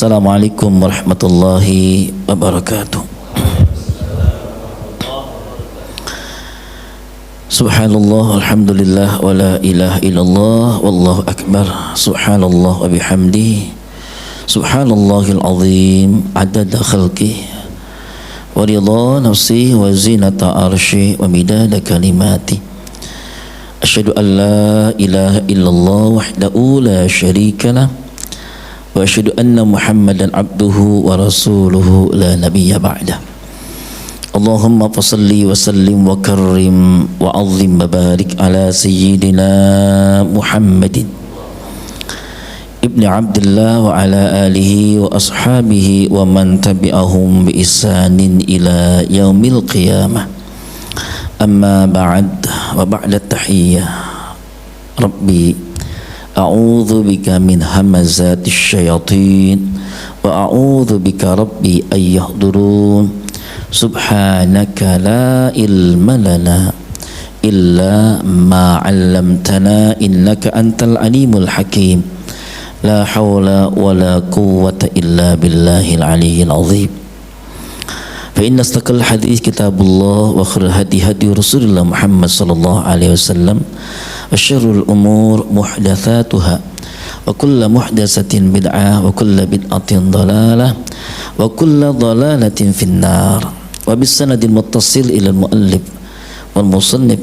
Assalamualaikum warahmatullahi wabarakatuh. Subhanallah, alhamdulillah, wa la ilaha illallah, wallahu akbar. Subhanallah wa bihamdihi, subhanallahil azim, adada khalqih wa ridha nafsihi wa zinata arsyih wa midada kalimati. Asyhadu an la ilaha illallah wahdahu la syarika lah wa asyhadu anna Muhammadan abduhu wa rasuluhu la nabiyya ba'dah. Allahumma fasalli wa sallim wa karrim wa azim wa barik ala sayyidina Muhammadin ibni Abdullah wa ala alihi wa ashabihi wa man tabi'ahum bi ihsanin ila yaumil qiyamah. Amma ba'd, wa ba'da tahiyyah. Rabbi a'udzu bika min hamazatis syayatin wa a'udzu bika rabbi ay yahdurun. Subhanaka la ilma lana illa ma 'allamtana innaka antal alimul hakim. La hawla wa la quwwata illa billahil aliyyil azim. Fa inna astaqal hadits kitabullah wa khairul hadi hadi Rasulullah Muhammad sallallahu alaihi wasallam wa syarrul umur muhdatsatuha wa kullu muhdatsatin bid'ah wa kullu bid'atin dhalalah wa kullu dhalalatin finnar. Wa bisanadil muttasil ila al-muallif wal musannif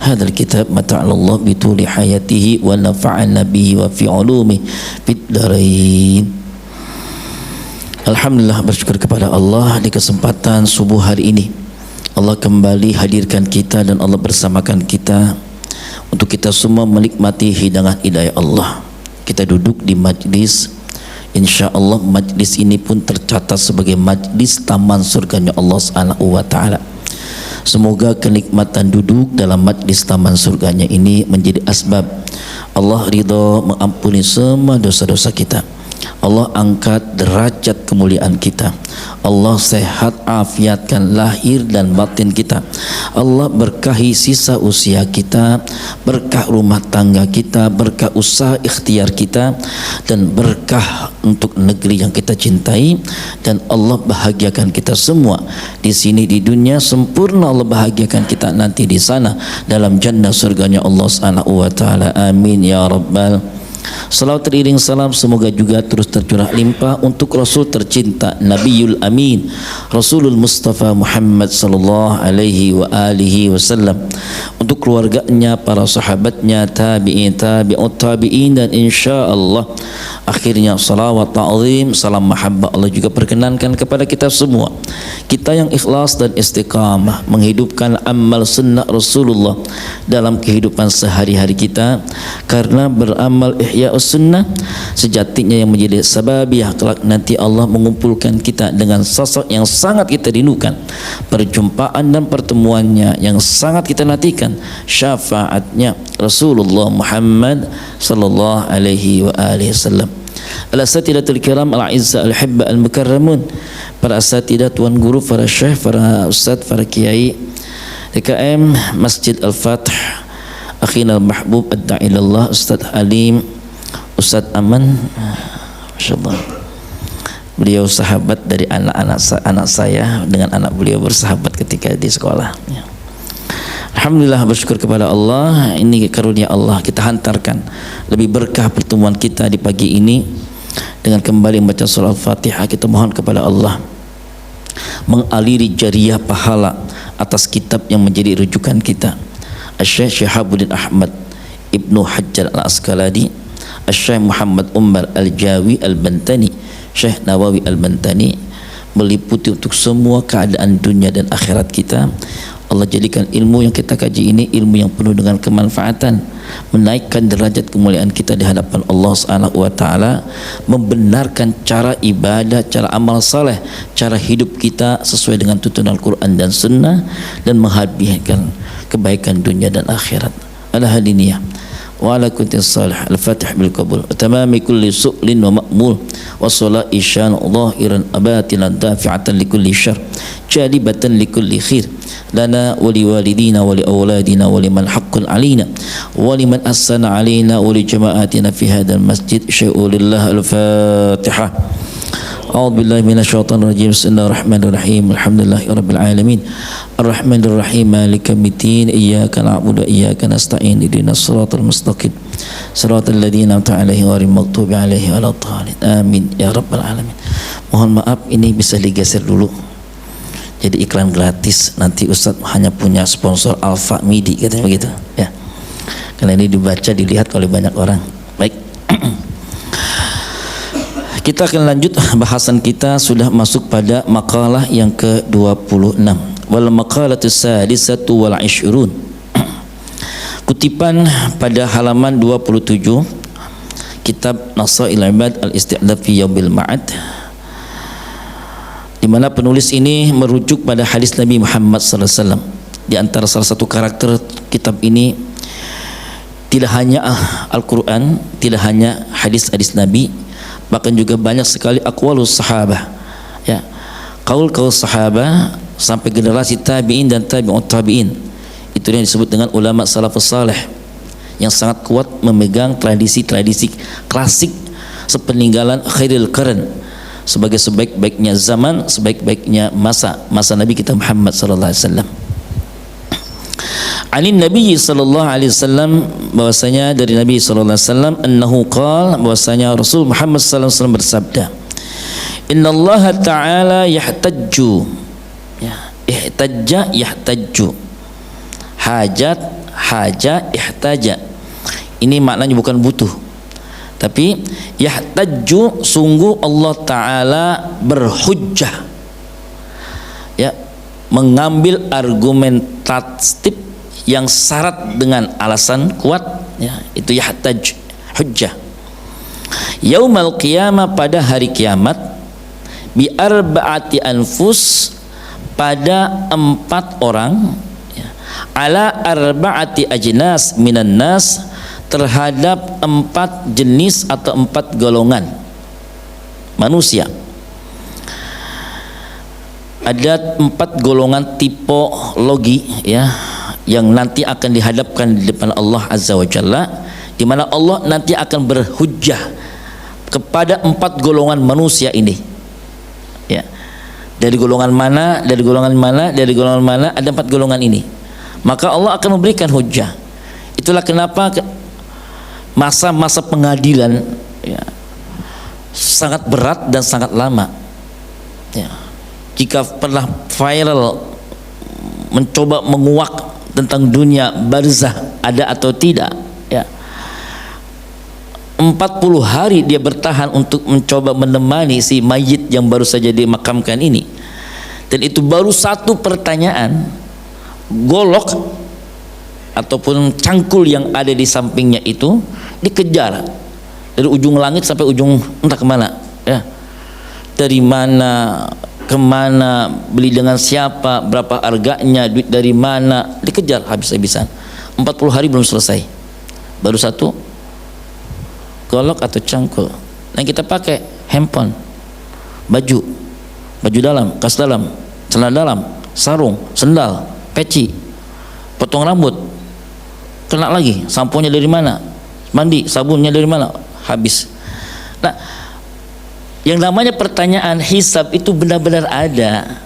hadzal kitab mata'ala Allah bi tuli hayatihi wa nafa'ana bihi wa fi ulumihi fid dharain. Alhamdulillah, bersyukur kepada Allah di kesempatan subuh hari ini Allah kembali hadirkan kita dan Allah bersamakan kita untuk kita semua menikmati hidangan hidayah Allah. Kita duduk di majlis, insyaallah majlis ini pun tercatat sebagai majlis taman surganya Allah Subhanahu wa taala. Semoga kenikmatan duduk dalam majlis taman surganya ini menjadi asbab Allah ridha mengampuni semua dosa-dosa kita. Allah angkat derajat kemuliaan kita. Allah sehat afiatkan lahir dan batin kita. Allah berkahi sisa usia kita, berkah rumah tangga kita, berkah usaha ikhtiar kita, dan berkah untuk negeri yang kita cintai. Dan Allah bahagiakan kita semua di sini di dunia, sempurna Allah bahagiakan kita nanti di sana dalam jannah surganya Allah Subhanahu wa taala. Amin ya rabbal. Salawat teriring salam semoga juga terus tercurah limpah untuk Rasul tercinta Nabiul Amin Rasulul Mustafa Muhammad sallallahu alaihi wa alihi wasallam, untuk keluarganya, para sahabatnya, tabi'in, tabi'ut tabi'in, dan insyaallah akhirnya salawat ta'zim salam mahabbah Allah juga perkenankan kepada kita semua, kita yang ikhlas dan istiqamah menghidupkan amal sunnah Rasulullah dalam kehidupan sehari-hari kita, karena beramal ihya sunnah sejatinya yang menjadi sababiah kelak nanti Allah mengumpulkan kita dengan sosok yang sangat kita rindukan, perjumpaan dan pertemuannya yang sangat kita nantikan, syafaatnya Rasulullah Muhammad sallallahu alaihi wa alihi wasallam. Al-asatidatul kiram al-izza al-hibba al-mukarramun, para asatidah, tuan guru, para syekh, para ustaz, para kiai DKM Masjid Al-Fath, akhina al-mahbub ad-da'ilallah Ustaz Halim, Ustaz Aman, masyaallah. Beliau sahabat dari anak saya dengan anak beliau bersahabat ketika di sekolah. Alhamdulillah, bersyukur kepada Allah, ini karunia Allah. Kita hantarkan lebih berkah pertemuan kita di pagi ini dengan kembali membaca surah Al-Fatihah. Kita mohon kepada Allah mengaliri jariah pahala atas kitab yang menjadi rujukan kita, Asy-Syaikh Syihabuddin Ahmad Ibnu Hajar Al-Asqalani, Asy-Syaikh Muhammad Umar Al-Jawi Al-Bantani, Syekh Nawawi Al-Bantani, meliputi untuk semua keadaan dunia dan akhirat kita. Allah jadikan ilmu yang kita kaji ini ilmu yang penuh dengan kemanfaatan, menaikkan derajat kemuliaan kita di hadapan Allah Subhanahu wa taala, membenarkan cara ibadah, cara amal saleh, cara hidup kita sesuai dengan tuntunan Al-Qur'an dan Sunnah, dan menghadirkan kebaikan dunia dan akhirat. Al-hadiniyah wa ala kunti salih al-fatih bil qabul wa tamami kulli su'lin wa ma'mul wa sala'i syan zahiran abatinan dafi'atan li kulli syarr jalibatan li kulli khair lana wa li walidina wa li awladina wa liman haqqun alaina wa liman ahsana alaina wa li jama'atina fi hadzal masjid syai'ulillah. Al-Fatihah. A'udzubillahi minasyaitonir rajim. Bismillahirrahmanirrahim. Alhamdulillahirabbil alamin. Arrahmanir rahim. Maliki yaumiddin. Iyyaka na'budu wa iyyaka nasta'in. Ihdinas siratal mustaqim. Siratal ladzina an'amta 'alaihim ghairil maghdubi 'alaihim waladdallin. Amin ya rabbal alamin. Mohon maaf, ini bisa digeser dulu. Jadi iklan gratis. Nanti Ustadz hanya punya sponsor Alfa Midi, katanya begitu ya. Karena ini dibaca, dilihat oleh banyak orang. Baik. Kita akan lanjut bahasan kita, sudah masuk pada makalah yang ke-26. Wal maqalatus sadisatu wal 20. Kutipan pada halaman 27 kitab Nasail Ibad al-Isti'dad fi Yaumil Ma'ad, di mana penulis ini merujuk pada hadis Nabi Muhammad SAW. Di antara salah satu karakter kitab ini tidak hanya Al-Quran, tidak hanya hadis-hadis Nabi, bahkan juga banyak sekali aqwalus sahabah, ya, qaul-qaul sahabah sampai generasi tabi'in dan tabi'ut tabi'in. Itu yang disebut dengan ulama salafus saleh yang sangat kuat memegang tradisi-tradisi klasik sepeninggalan khairil qarn, sebagai sebaik-baiknya zaman, sebaik-baiknya masa Nabi kita Muhammad sallallahu alaihi wasallam. Anin Nabi sallallahu alaihi wasallam, bahwasanya dari Nabi sallallahu alaihi wasallam, annahu qala, bahwasanya Rasul Muhammad sallallahu alaihi wasallam bersabda, innallaha ta'ala yahtajju, ya, ihtajja yahtajju, hajat haja ihtaja. Ini maknanya bukan butuh, tapi yahtajju, sungguh Allah Ta'ala berhujjah, ya, mengambil argumentatif yang syarat dengan alasan kuat, ya, itu yahtaj, hujjah. Yaumal qiyamah, pada hari kiamat, bi arba'ati anfus, pada 4 orang, ya, ala arba'ati ajnas minan nas, terhadap 4 jenis atau 4 golongan manusia. Ada 4 golongan tipologi, ya, yang nanti akan dihadapkan di depan Allah Azza wa Jalla, di mana Allah nanti akan berhujjah kepada 4 golongan manusia ini, ya. Dari golongan mana, dari golongan mana, dari golongan mana, ada 4 golongan ini. Maka Allah akan memberikan hujjah. Itulah kenapa masa-masa pengadilan, ya, sangat berat dan sangat lama, ya. Jika pernah viral mencoba menguak tentang dunia barzah ada atau tidak, ya, 40 hari dia bertahan untuk mencoba menemani si mayit yang baru saja dimakamkan ini. Dan itu baru satu pertanyaan, golok ataupun cangkul yang ada di sampingnya itu dikejar dari ujung langit sampai ujung entah kemana, ya, dari mana kemana, beli dengan siapa, berapa harganya, duit dari mana, dikejar habis-habisan. 40 hari belum selesai, baru satu golok atau cangkul. Yang kita pakai handphone, baju dalam, kas dalam, celana dalam, sarung, sendal, peci, potong rambut, kena lagi, samponya dari mana, mandi, sabunnya dari mana, habis. Nah, yang namanya pertanyaan hisab itu benar-benar ada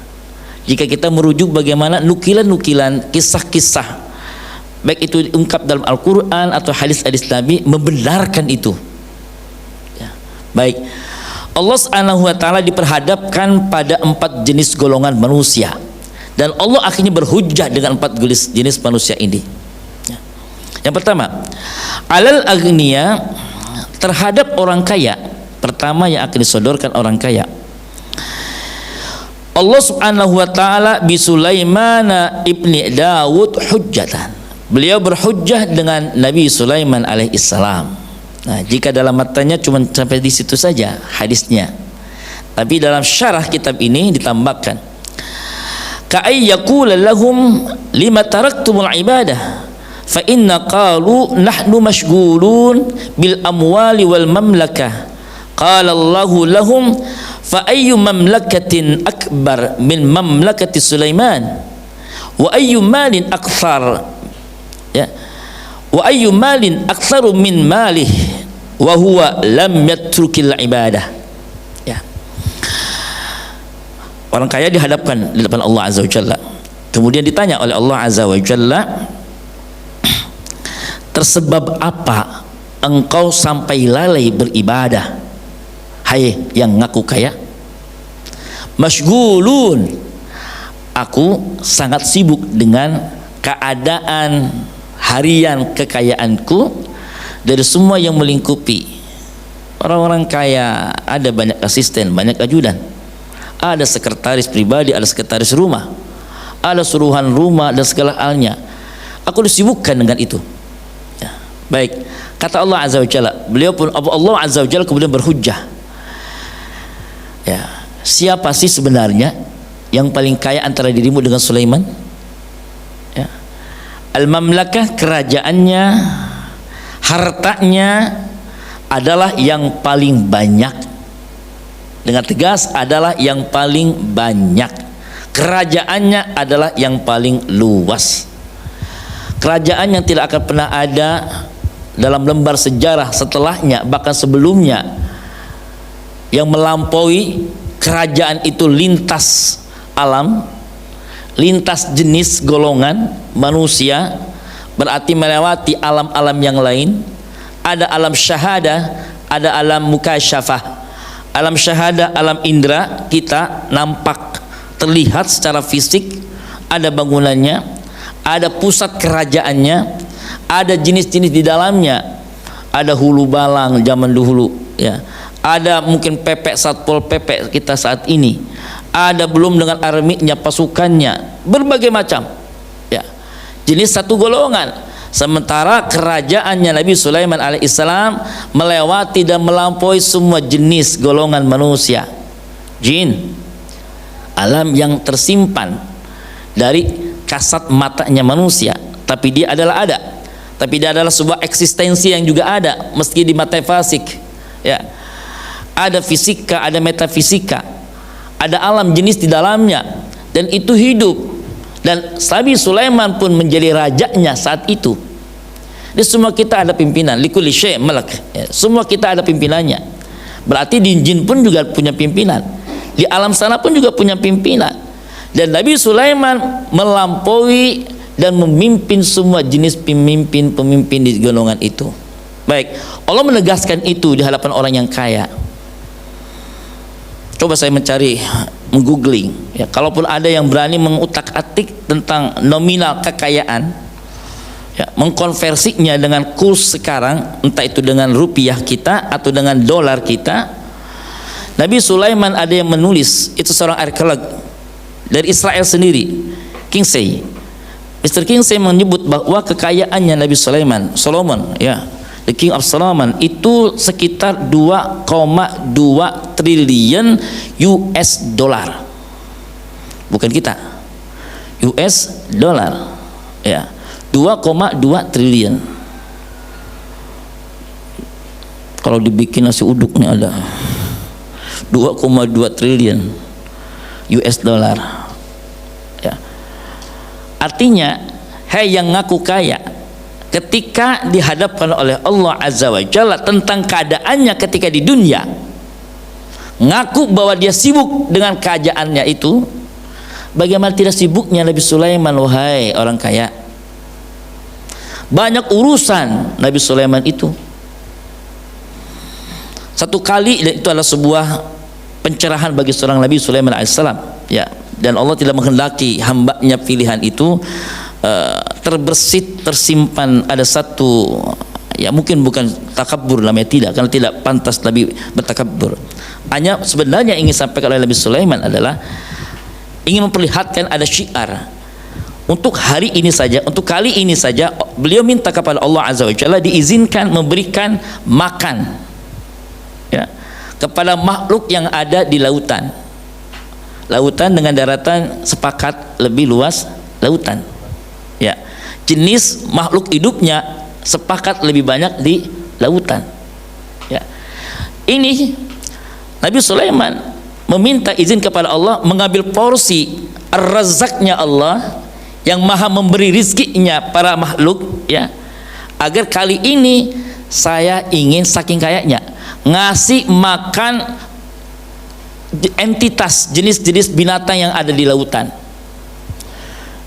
jika kita merujuk bagaimana nukilan-nukilan kisah-kisah, baik itu diungkap dalam Al-Quran atau hadis-hadis Nabi, membenarkan itu, ya. Baik, Allah Subhanahu wa Ta'ala diperhadapkan pada 4 jenis golongan manusia, dan Allah akhirnya berhujjah dengan 4 jenis manusia ini, ya. Yang pertama, alal agniya, terhadap orang kaya. Pertama yang akan disodorkan orang kaya. Allah Subhanahu wa Ta'ala bi Sulaiman ibni Dawud hujjatan. Beliau berhujjah dengan Nabi Sulaiman alaihissalam. Nah, jika dalam matanya cuma sampai di situ saja hadisnya, tapi dalam syarah kitab ini ditambahkan, ka'ay yaqula lahum lima taraktumul ibadah fa inna qalu nahnu mashghulun bil amwali wal mamlakah. Qala Allahu lahum fa ayyu mamlakatin akbar min mamlakati Sulaiman wa ayyu malin akthar, ya, wa ayyu malin aktsaru min malih wa huwa lam yatrukil ibadah, ya. Orang kaya dihadapkan di depan Allah Azza wa Jalla. Kemudian ditanya oleh Allah Azza wa Jalla, tersebab apa engkau sampai lalai beribadah, hai yang ngaku kaya? Masyghulun, aku sangat sibuk dengan keadaan harian kekayaanku dari semua yang melingkupi. Orang-orang kaya ada banyak asisten, banyak ajudan, ada sekretaris pribadi, ada sekretaris rumah, ada suruhan rumah dan segala halnya. Aku disibukkan dengan itu. Ya. Baik, kata Allah Azza wa Jalla, beliau pun Allah Azza wa Jalla kemudian berhujjah. Ya, siapa sih sebenarnya yang paling kaya antara dirimu dengan Sulaiman? Ya. Al-mamlakah, kerajaannya, hartanya adalah yang paling banyak. Dengan tegas, adalah yang paling banyak. Kerajaannya adalah yang paling luas. Kerajaan yang tidak akan pernah ada dalam lembar sejarah setelahnya, bahkan sebelumnya, yang melampaui kerajaan itu lintas alam, lintas jenis golongan manusia, berarti melewati alam-alam yang lain. Ada alam syahadah, ada alam mukasyafah. Alam syahadah, alam indera kita nampak, terlihat secara fisik, ada bangunannya, ada pusat kerajaannya, ada jenis-jenis di dalamnya, ada hulu balang zaman dahulu, ya, ada mungkin pepek satpol pp kita saat ini, ada belum dengan arminya, pasukannya, berbagai macam, ya, jenis satu golongan. Sementara kerajaannya Nabi Sulaiman alaihissalam melewati dan melampaui semua jenis golongan manusia, jin, alam yang tersimpan dari kasat matanya manusia, tapi dia adalah ada, tapi dia adalah sebuah eksistensi yang juga ada meski di metafisik, ya, ada fisika, ada metafisika, ada alam jenis di dalamnya, dan itu hidup. Dan Nabi Sulaiman pun menjadi rajanya saat itu. Di semua kita ada pimpinan, likulli syai' malak, ya, semua kita ada pimpinannya. Berarti di jin pun juga punya pimpinan, di alam sana pun juga punya pimpinan. Dan Nabi Sulaiman melampaui dan memimpin semua jenis pemimpin di golongan itu. Baik, Allah menegaskan itu di hadapan orang yang kaya. Coba saya mencari, menggoogling, ya, kalaupun ada yang berani mengutak-atik tentang nominal kekayaan, ya, mengkonversinya dengan kurs sekarang, entah itu dengan rupiah kita atau dengan dolar kita. Nabi Sulaiman ada yang menulis, itu seorang arkeolog dari Israel sendiri, Kingsley. Mr. Kingsley menyebut bahwa kekayaannya Nabi Sulaiman, Solomon, ya, the King of Solomon, itu sekitar 2,2 triliun US dollar. Bukan kita, US dollar, ya, 2,2 triliun. Kalau dibikin nasi uduk nih ada 2,2 triliun US dollar, ya. Artinya, hai yang ngaku kaya, ketika dihadapkan oleh Allah Azza wa Jalla tentang keadaannya ketika di dunia, ngaku bahwa dia sibuk dengan kerajaannya itu. Bagaimana tidak sibuknya Nabi Sulaiman, wahai orang kaya? Banyak urusan Nabi Sulaiman itu. Satu kali, dan itu adalah sebuah pencerahan bagi seorang Nabi Sulaiman alaihissalam, ya, dan Allah tidak menghendaki hambanya pilihan itu terbersit, tersimpan. Ada satu, ya, mungkin bukan takabur namanya, tidak, karena tidak pantas Nabi bertakabur. Hanya sebenarnya ingin sampaikan oleh Nabi Sulaiman adalah ingin memperlihatkan ada syiar. Untuk hari ini saja, untuk kali ini saja, beliau minta kepada Allah Azza wa Jalla diizinkan memberikan makan, ya, kepada makhluk yang ada di lautan. Lautan dengan daratan sepakat lebih luas lautan, ya, jenis makhluk hidupnya sepakat lebih banyak di lautan, ya. Ini Nabi Sulaiman meminta izin kepada Allah mengambil porsi ar-razzaqnya Allah yang maha memberi rizkinya para makhluk, ya, agar kali ini saya ingin saking kayanya ngasih makan entitas jenis-jenis binatang yang ada di lautan.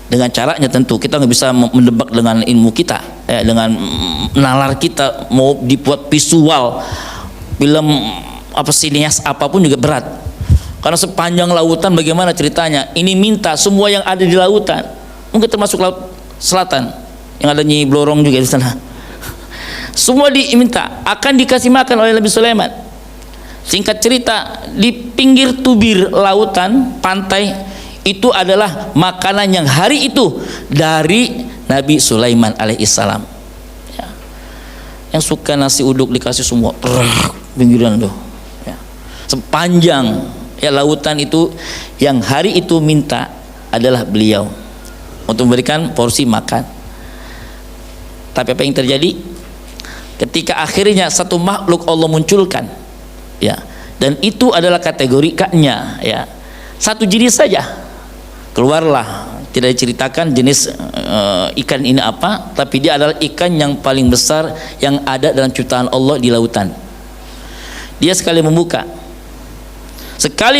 Dengan caranya tentu kita nggak bisa mendebak dengan ilmu kita, dengan nalar kita. Mau dibuat visual film apa sinias apapun juga berat, karena sepanjang lautan bagaimana ceritanya. Ini minta semua yang ada di lautan, mungkin termasuk laut selatan yang ada Nyi Blorong juga di sana. Semua diminta akan dikasih makan oleh Nabi Sulaiman. Singkat cerita, di pinggir tubir lautan pantai itu adalah makanan yang hari itu dari Nabi Sulaiman alaihissalam. Ya. Yang suka nasi uduk dikasih semua, pinggiran tuh. Ya. Sepanjang ya lautan itu yang hari itu minta adalah beliau untuk memberikan porsi makan. Tapi apa yang terjadi? Ketika akhirnya satu makhluk Allah munculkan, ya, dan itu adalah kategori kaknya, ya, satu jenis saja keluarlah. Tidak diceritakan jenis ikan ini apa, tapi dia adalah ikan yang paling besar yang ada dalam ciptaan Allah di lautan. Dia sekali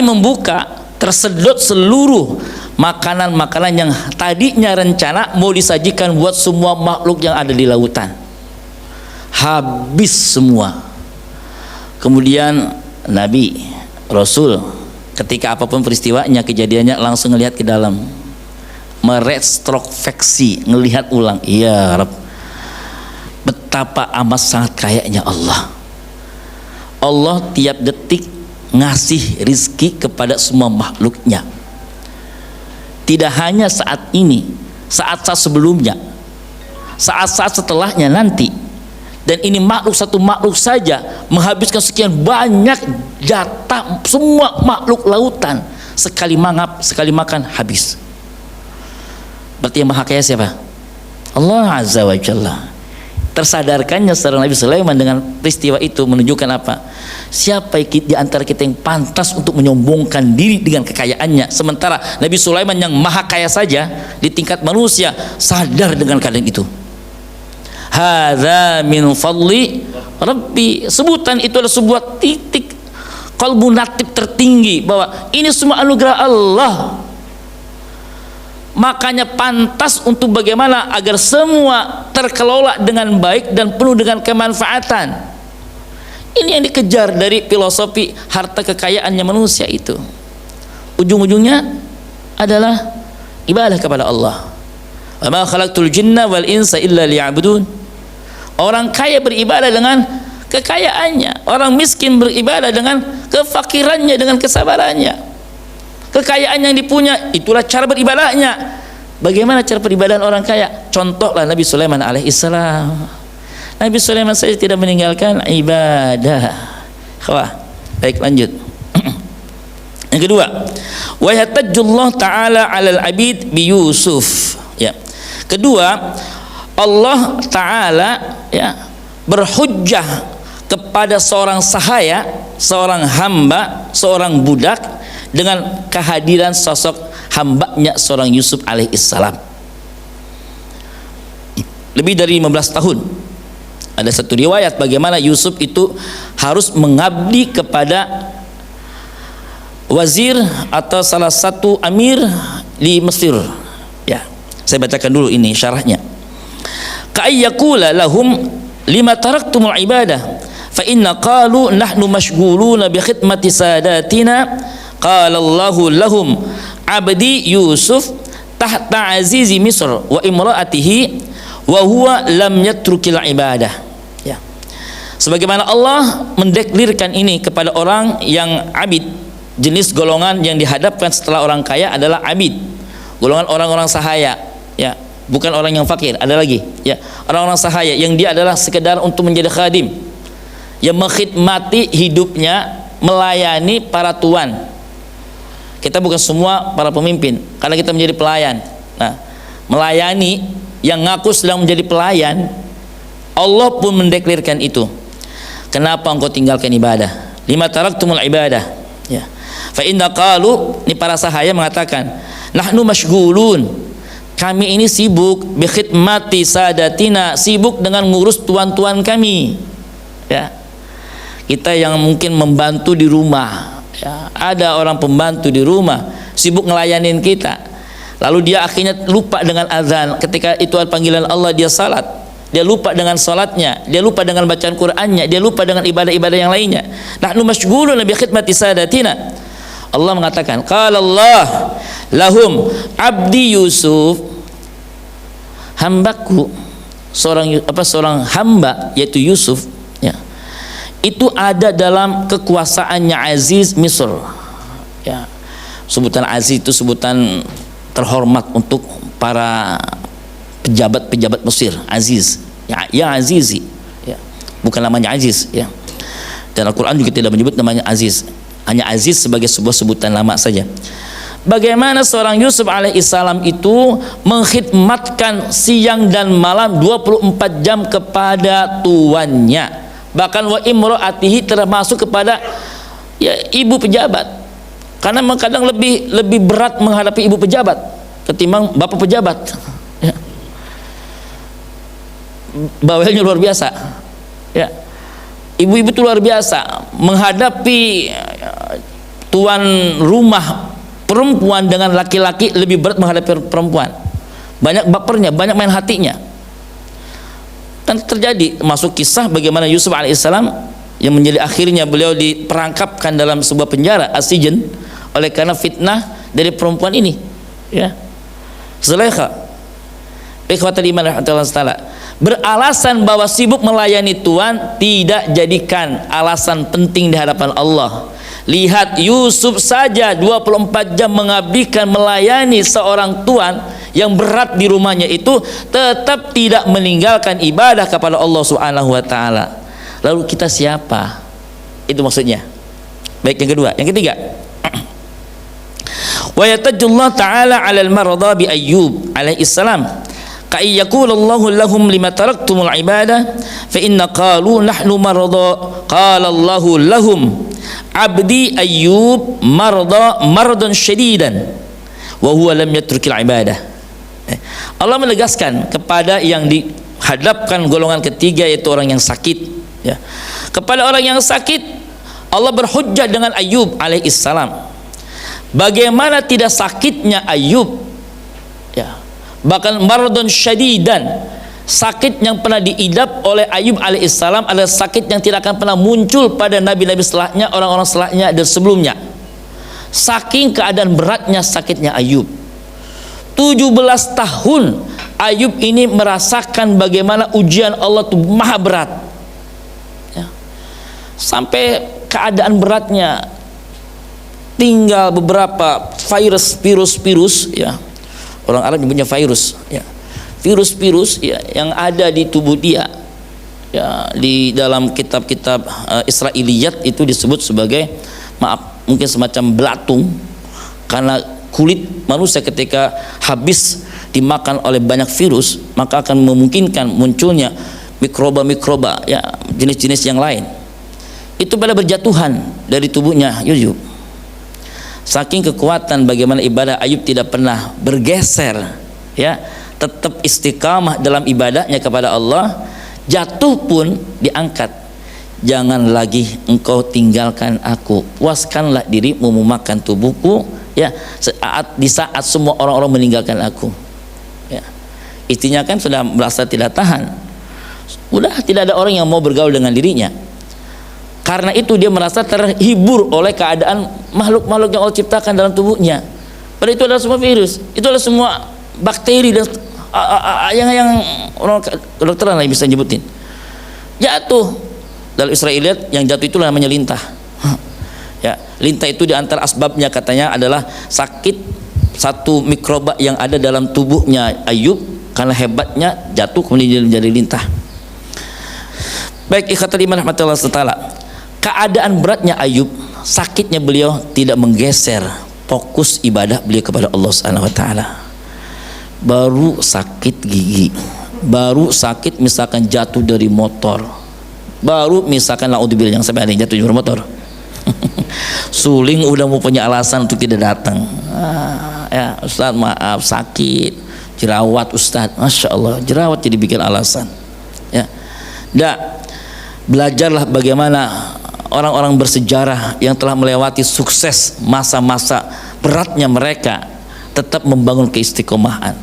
membuka tersedot seluruh makanan-makanan yang tadinya rencana mau disajikan buat semua makhluk yang ada di lautan. Habis semua. Kemudian Nabi Rasul ketika apapun peristiwanya, kejadiannya, langsung ngelihat ke dalam, meretrospeksi, ngelihat ulang. Ya Rabb, betapa amat sangat kayanya Allah. Allah tiap detik ngasih rizki kepada semua makhluknya. Tidak hanya saat ini, saat-saat sebelumnya, saat-saat setelahnya nanti. Dan ini satu makhluk saja menghabiskan sekian banyak jatah semua makhluk lautan. Sekali mangap, sekali makan, habis. Berarti yang maha kaya siapa? Allah Azza wa Jalla. Tersadarkannya seorang Nabi Sulaiman dengan peristiwa itu menunjukkan apa? Siapa di antara kita yang pantas untuk menyombongkan diri dengan kekayaannya, sementara Nabi Sulaiman yang maha kaya saja di tingkat manusia sadar dengan keadaan itu. Hadza min fadli Rabbi. Sebutan itu adalah sebuah titik qalbu natib tertinggi bahwa ini semua anugerah Allah. Makanya pantas untuk bagaimana agar semua terkelola dengan baik dan penuh dengan kemanfaatan. Ini yang dikejar dari filosofi harta kekayaannya manusia itu. Ujung-ujungnya adalah ibadah kepada Allah. Wa ma khalaqtul jinna wal insa illa liya'budun. Orang kaya beribadah dengan kekayaannya, orang miskin beribadah dengan kefakirannya, dengan kesabarannya. Kekayaan yang dipunya itulah cara beribadahnya. Bagaimana cara peribadahan orang kaya? Contohlah Nabi Sulaiman alaihissalam. Nabi Sulaiman saja tidak meninggalkan ibadah. Wah, baik, lanjut. Yang kedua, wa yatajullah ta'ala 'alal 'abid bi Yusuf. Ya. Kedua, Allah Ta'ala, ya, berhujjah kepada seorang sahaya, seorang hamba, seorang budak dengan kehadiran sosok hambanya seorang Yusuf alaihissalam. Lebih dari 15 tahun. Ada satu riwayat bagaimana Yusuf itu harus mengabdi kepada wazir atau salah satu amir di Mesir. Ya, saya bacakan dulu ini syarahnya. Ka'ayyakula lahum lima taraktumul ibadah fa inna qalu nahnu mashghuluna bi khidmati sadatina qala Allahu lahum abdi Yusuf tahta azizi Misr wa imraatihi wa huwa lam yatrukil ibadah. Ya. Sebagaimana Allah mendeklirkan ini kepada orang yang abid, jenis golongan yang dihadapkan setelah orang kaya adalah abid, golongan orang-orang sahaya, ya, bukan orang yang fakir. Ada lagi, ya, orang-orang sahaya yang dia adalah sekedar untuk menjadi khadim, yang mengkhidmati hidupnya, melayani para tuan. Kita bukan semua para pemimpin, karena kita menjadi pelayan. Nah, melayani yang ngaku sedang menjadi pelayan, Allah pun mendeklirkan itu. Kenapa engkau tinggalkan ibadah? Lima taraktumul ibadah. Ya. Fa inna qalu, ini para sahaya mengatakan, nahnu mashghulun, kami ini sibuk bi khidmati sadatina, sibuk dengan ngurus tuan-tuan kami. Ya. Kita yang mungkin membantu di rumah, Ya, ada orang pembantu di rumah sibuk ngelayanin kita, lalu dia akhirnya lupa dengan azan. Ketika itu panggilan Allah, dia salat, dia lupa dengan salatnya, dia lupa dengan bacaan Qur'annya, dia lupa dengan ibadah-ibadah yang lainnya. Nahnu masyghulun bi khidmati sadatina. Allah mengatakan, qala Allah lahum abdi Yusuf, hambaku, seorang hamba yaitu Yusuf, ya, itu ada dalam kekuasaannya Aziz Misr. Ya, sebutan Aziz itu sebutan terhormat untuk para pejabat-pejabat Mesir. Aziz, ya Azizi, ya, bukan namanya Aziz, ya. Dan Al-Quran juga tidak menyebut namanya Aziz, hanya Aziz sebagai sebuah sebutan nama saja. Bagaimana seorang Yusuf alaihissalam itu mengkhidmatkan siang dan malam 24 jam kepada tuannya, bahkan wa imro'atihi, termasuk kepada ya ibu pejabat, karena kadang lebih berat menghadapi ibu pejabat ketimbang bapak pejabat, ya. Bawelnya luar biasa, ya. Ibu-ibu itu luar biasa menghadapi tuan rumah perempuan dengan laki-laki, lebih berat menghadapi perempuan, banyak bapernya, banyak main hatinya. Dan terjadi masuk kisah bagaimana Yusuf alaihissalam yang menjadi akhirnya beliau diperangkapkan dalam sebuah penjara Asijen oleh karena fitnah dari perempuan ini, ya, Zulaikha. Ikhwatul iman rahmatullah taala, beralasan bahwa sibuk melayani Tuhan tidak jadikan alasan penting di hadapan Allah. Lihat Yusuf saja 24 jam mengabdikan melayani seorang tuan yang berat di rumahnya itu, tetap tidak meninggalkan ibadah kepada Allah Subhanahu wa taala. Lalu kita siapa? Itu maksudnya. Baik, yang kedua, yang ketiga. Wa yatajullah ta'ala 'alal marada bi Ayyub alaihi salam. Ka yaqulullahu lahum lima taraktumul ibadah fa inna qalu nahnu marada qala Allahu lahum abdi Ayyub maradan syadidan wa huwa lam yatrukil ibadah. Allah menegaskan kepada yang dihadapkan golongan ketiga, yaitu orang yang sakit, ya. Kepada orang yang sakit Allah berhujjah dengan Ayyub alaihissalam. Bagaimana tidak sakitnya Ayyub, ya, bahkan maradan syadidan, sakit yang pernah diidap oleh Ayyub alaihissalam adalah sakit yang tidak akan pernah muncul pada nabi-nabi setelahnya, orang-orang setelahnya dan sebelumnya. Saking keadaan beratnya sakitnya Ayyub, 17 tahun Ayyub ini merasakan bagaimana ujian Allah itu maha berat, ya. Sampai keadaan beratnya tinggal beberapa virus, ya, orang Arab nyebutnya virus, ya, virus ya, yang ada di tubuh dia, ya, di dalam kitab-kitab Israiliyat itu disebut sebagai, maaf, mungkin semacam belatung, karena kulit manusia ketika habis dimakan oleh banyak virus maka akan memungkinkan munculnya mikroba, ya, jenis-jenis yang lain. Itu pada berjatuhan dari tubuhnya Yusuf. Saking kekuatan bagaimana ibadah Ayyub tidak pernah bergeser, ya, tetap istiqamah dalam ibadahnya kepada Allah. Jatuh pun diangkat. Jangan lagi engkau tinggalkan aku, puaskanlah dirimu memakan tubuhku, ya, di saat semua orang-orang meninggalkan aku, ya. Istrinya kan sudah merasa tidak tahan, udah tidak ada orang yang mau bergaul dengan dirinya. Karena itu dia merasa terhibur oleh keadaan makhluk-makhluk yang Allah ciptakan dalam tubuhnya. Padahal itu adalah semua virus, itu adalah semua bakteri dan yang orang kedokteran lain bisa nyebutin. Jatuh dalam Israiliyat, yang jatuh itu namanya lintah. Ya, lintah itu diantara asbabnya katanya adalah sakit satu mikroba yang ada dalam tubuhnya Ayyub, karena hebatnya jatuh kemudian menjadi lintah. Baik, ikhwatul iman rahmatullah taala, keadaan beratnya Ayyub, sakitnya beliau tidak menggeser fokus ibadah beliau kepada Allah Subhanahu wa taala. Baru sakit gigi, baru sakit misalkan jatuh dari motor, baru misalkan naudzubillah yang sampai ada yang jatuh dari motor. Suling udah mau punya alasan untuk tidak datang. Ya Ustaz, maaf sakit, jerawat Ustaz, Masya Allah, jerawat jadi bikin alasan, ya. Belajarlah bagaimana orang-orang bersejarah yang telah melewati sukses masa-masa beratnya mereka tetap membangun keistiqomahan.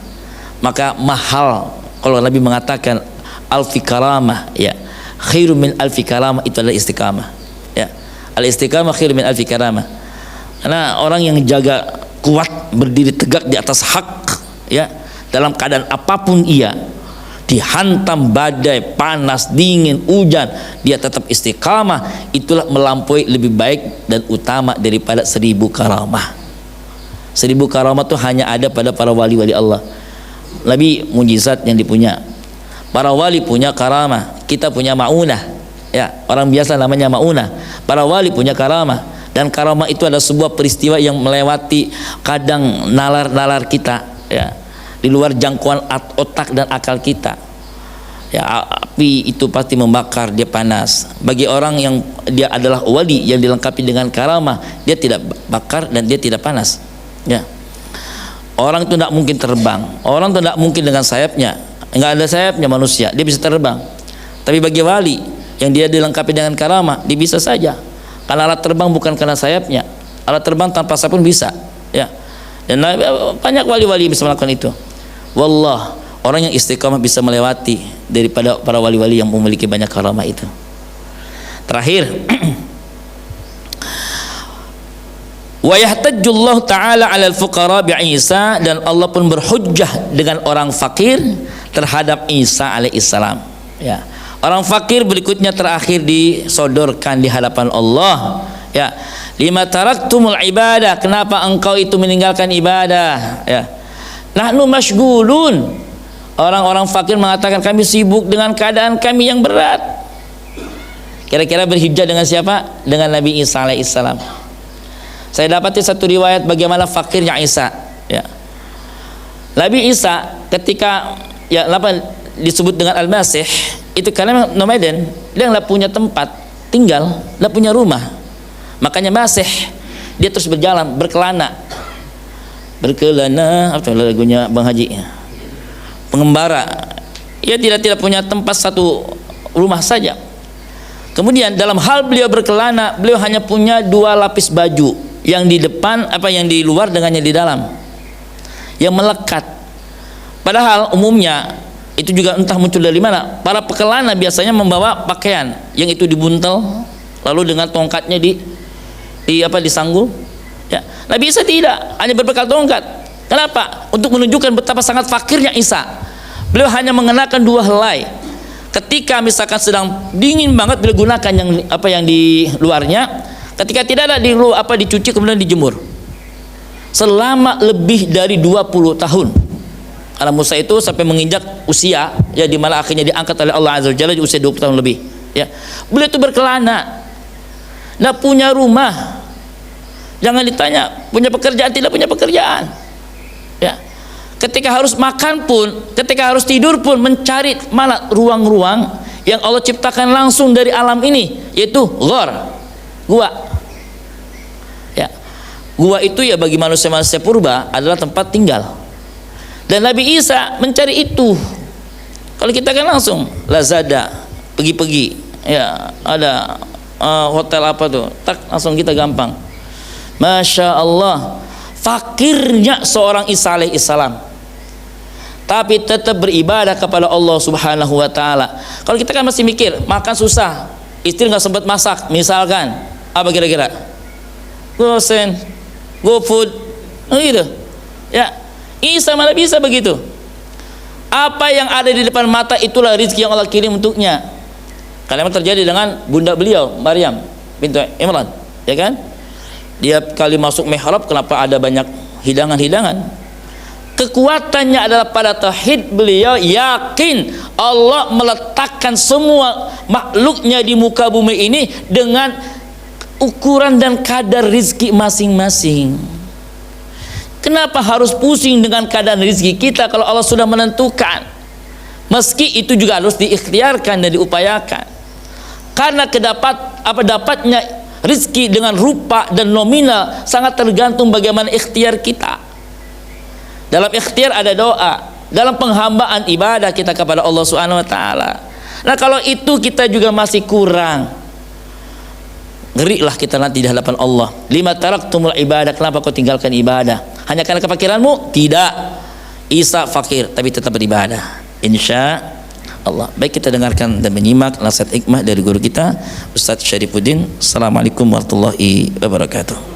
Maka mahal kalau Nabi mengatakan alfi karamah, ya, khairu min alfi karamah, itu adalah istiqamah, ya. Al istiqamah khairu min alfi karamah. Karena orang yang jaga kuat berdiri tegak di atas hak, ya, dalam keadaan apapun ia, dihantam badai, panas, dingin, hujan, dia tetap istiqamah, itulah melampaui lebih baik dan utama daripada 1000 karamah. 1000 karamah itu hanya ada pada para wali-wali Allah. Nabi mujizat yang dipunya, para wali punya karamah, kita punya maunah, ya, orang biasa namanya maunah, para wali punya karamah. Dan karamah itu adalah sebuah peristiwa yang melewati kadang nalar-nalar kita, ya, di luar jangkauan otak dan akal kita. Ya, api itu pasti membakar, dia panas. Bagi orang yang dia adalah wali yang dilengkapi dengan karamah, dia tidak bakar dan dia tidak panas, ya. Orang itu tidak mungkin terbang, orang itu tidak mungkin dengan sayapnya, nggak ada sayapnya manusia, dia bisa terbang. Tapi bagi wali yang dia dilengkapi dengan karamah, dia bisa saja. Karena alat terbang bukan karena sayapnya, alat terbang tanpa sayap pun bisa, ya. Dan banyak wali-wali bisa melakukan itu. Wallah, orang yang istiqamah bisa melewati daripada para wali-wali yang memiliki banyak karamah itu. Terakhir, wa yahtajjullahu ta'ala 'alal fuqara bi Isa, dan Allah pun berhujjah dengan orang fakir terhadap Isa alaihissalam, ya. Orang fakir berikutnya terakhir disodorkan di hadapan Allah, ya. Lima taraktumul ibadah, kenapa engkau itu meninggalkan ibadah, ya. Nahnu masyghulun, orang-orang fakir mengatakan kami sibuk dengan keadaan kami yang berat. Kira-kira berhijrah dengan siapa? Dengan Nabi Isa alaihissalam. Saya dapati satu riwayat bagaimana fakirnya Isa, ya. Nabi Isa ketika, ya, apa disebut dengan Al-Masih, itu karena nomaden, dia nggak punya tempat tinggal, nggak punya rumah, makanya Masih, dia terus berjalan, berkelana, apa lagunya Bang Haji, pengembara, ia tidak punya tempat, satu rumah saja. Kemudian dalam hal beliau berkelana, beliau hanya punya 2 lapis baju, yang di depan, yang di luar dengan yang di dalam, yang melekat. Padahal umumnya itu juga entah muncul dari mana, para pekelana biasanya membawa pakaian yang itu dibuntel lalu dengan tongkatnya disanggul, ya. Nabi Isa tidak, hanya berbekal tongkat. Kenapa? Untuk menunjukkan betapa sangat fakirnya Isa. Beliau hanya mengenakan 2 helai. Ketika misalkan sedang dingin banget, beliau gunakan yang di luarnya. Ketika tidak ada dicuci kemudian dijemur. Selama lebih dari 20 tahun. Karena Musa itu sampai menginjak usia, ya, di mana akhirnya diangkat oleh Allah Azza wa Jalla di usia 20 tahun lebih, ya. Beliau itu berkelana, nggak punya rumah. Jangan ditanya punya pekerjaan, tidak punya pekerjaan, ya. Ketika harus makan pun, ketika harus tidur pun, mencari mana ruang-ruang yang Allah ciptakan langsung dari alam ini, yaitu ghor, gua, ya. Gua itu, ya, bagi manusia-manusia purba adalah tempat tinggal. Dan Nabi Isa mencari itu. Kalau kita kan langsung Lazada, pergi-pergi, ya, ada hotel apa tuh, tak langsung kita gampang. Masya Allah, fakirnya seorang Isa alaihissalam, tapi tetap beribadah kepada Allah Subhanahu wa Ta'ala. Kalau kita kan masih mikir, makan susah, istri nggak sempat masak, misalkan, apa kira-kira? Gosen, GoFood, gitu, ya. Isa malah bisa begitu. Apa yang ada di depan mata itulah rezeki yang Allah kirim untuknya. Karena memang terjadi dengan bunda beliau, Maryam bintu Imran, ya kan? Dia kali masuk mihrab, kenapa ada banyak hidangan-hidangan? Kekuatannya adalah pada tauhid. Beliau yakin Allah meletakkan semua makhluknya di muka bumi ini dengan ukuran dan kadar rezeki masing-masing. Kenapa harus pusing dengan keadaan rezeki kita kalau Allah sudah menentukan? Meski itu juga harus diikhtiarkan dan diupayakan. Karena dapatnya rezeki dengan rupa dan nominal sangat tergantung bagaimana ikhtiar kita. Dalam ikhtiar ada doa, dalam penghambaan ibadah kita kepada Allah Subhanahu wa Ta'ala. Nah, kalau itu kita juga masih kurang, Ngerilah kita nanti di hadapan Allah. Lima taraktumul ibadah, kenapa kau tinggalkan ibadah? Hanya karena kefakiranmu? Tidak. Isa fakir tapi tetap beribadah. Insya Allah. Baik, kita dengarkan dan menyimak nasihat hikmah dari guru kita Ustaz Syarifuddin. Assalamualaikum warahmatullahi wabarakatuh.